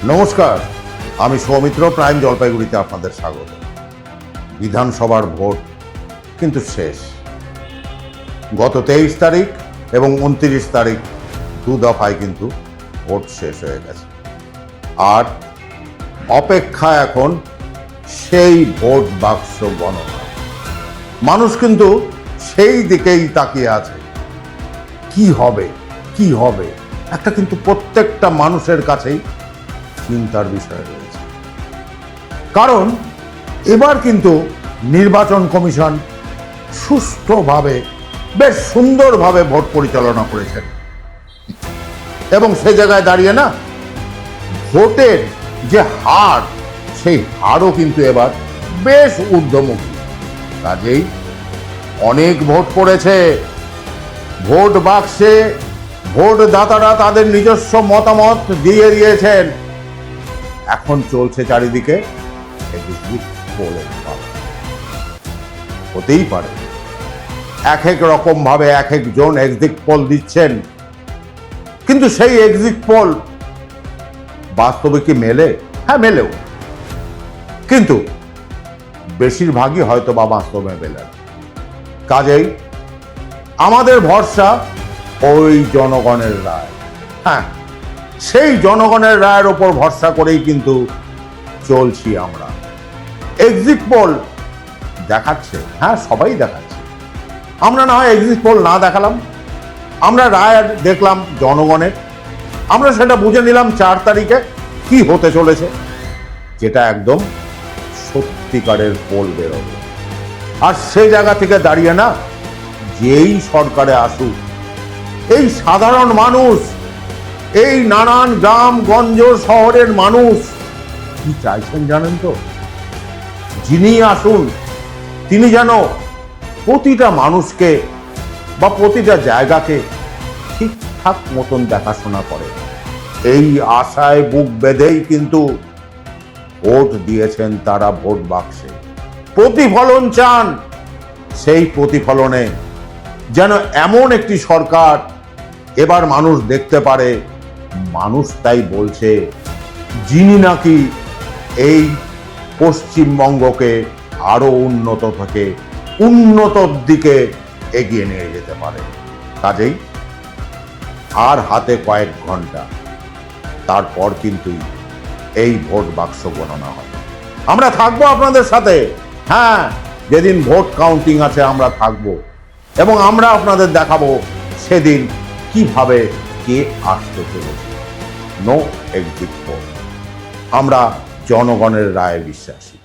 নমস্কার, আমি সৌমিত্র, প্রাইম জলপাইগুড়িতে আপনাদের স্বাগত। বিধানসভার ভোট কিন্তু শেষ। গত 23 তারিখ এবং 29 তারিখ দু দফায় কিন্তু ভোট শেষ হয়ে গেছে। আর অপেক্ষা এখন সেই ভোট বাক্স গণনা। মানুষ কিন্তু সেই দিকেই তাকিয়ে আছে, কি হবে কি হবে, একটা কিন্তু প্রত্যেকটা মানুষের কাছেই চিন্তার বিষয় রয়েছে। কারণ এবার কিন্তু নির্বাচন কমিশন সুষ্ঠুভাবে, বেশ সুন্দরভাবে ভোট পরিচালনা করেছেন এবং সে জায়গায় দাঁড়িয়ে না, ভোটের যে হার, সেই হারও কিন্তু এবার বেশ ঊর্ধ্বমুখী। কাজেই অনেক ভোট পড়েছে। ভোট বাক্সে ভোটদাতারা তাদের নিজস্ব মতামত দিয়ে দিয়েছেন। এখন চলছে চারিদিকে এক্সিট পোলের পালা। হতেই পারে এক এক রকম ভাবে এক একজন এক্সিট পোল দিচ্ছেন, কিন্তু সেই এক্সিট পোল বাস্তবে কি মেলে? হ্যাঁ, মেলেও, কিন্তু বেশিরভাগই হয়তো বা বাস্তবে মেলে না। কাজেই আমাদের ভরসা ওই জনগণের রায়। হ্যাঁ, সেই জনগণের রায়ের ওপর ভরসা করেই কিন্তু চলছি আমরা। এক্সিট পোল দেখাচ্ছে, হ্যাঁ সবাই দেখাচ্ছে, আমরা না হয় এক্সিট পোল না দেখালাম, আমরা রায় দেখলাম জনগণের, আমরা সেটা বুঝে নিলাম 4 তারিখে কি হতে চলেছে, যেটা একদম সত্যিকারের পোল বেরোবে। আর সেই জায়গা থেকে দাঁড়িয়ে না, যেই সরকারে আসুক, এই সাধারণ মানুষ, এই নানান গ্রাম গঞ্জ শহরের মানুষ কি চাইছেন জানেন তো? যিনি আসুন তিনি যেন প্রতিটা মানুষকে বা প্রতিটা জায়গাকে ঠিকঠাক মতন দেখাশোনা করে, এই আশায় বুক বেঁধেই কিন্তু ভোট দিয়েছেন তারা ভোট বাক্সে। প্রতিফলন চান, সেই প্রতিফলনে যেন এমন একটি সরকার এবার মানুষ দেখতে পারে। মানুষ তাই বলছে, যিনি নাকি এই পশ্চিমবঙ্গকে আরো উন্নত থেকে উন্নতর দিকে এগিয়ে নিয়ে যেতে পারে। কাজেই আর হাতে কয়েক ঘন্টা, তারপর কিন্তু এই ভোট বাক্স গণনা হবে। আমরা থাকবো আপনাদের সাথে। হ্যাঁ, যেদিন ভোট কাউন্টিং আছে আমরা থাকবো এবং আমরা আপনাদের দেখাবো সেদিন কিভাবে কে আসতে চলেছে। No exit poll. আমরা জনগণের রায়ে বিশ্বাসী।